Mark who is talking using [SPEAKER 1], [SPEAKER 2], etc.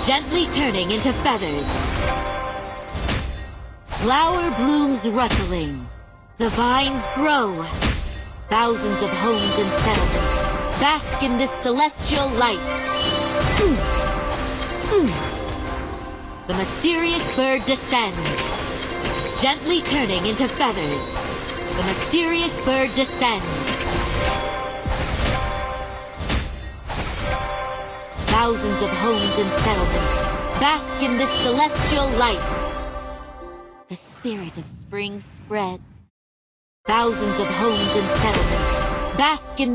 [SPEAKER 1] Gently turning into feathers. Flower blooms rustling. The vines grow. Thousands of homes and settlements bask in this celestial light. The mysterious bird descends. Gently turning into feathers. The mysterious bird descends. Thousands of homes and settlements bask in this celestial light. The spirit of spring spreads. Thousands of homes and settlements bask in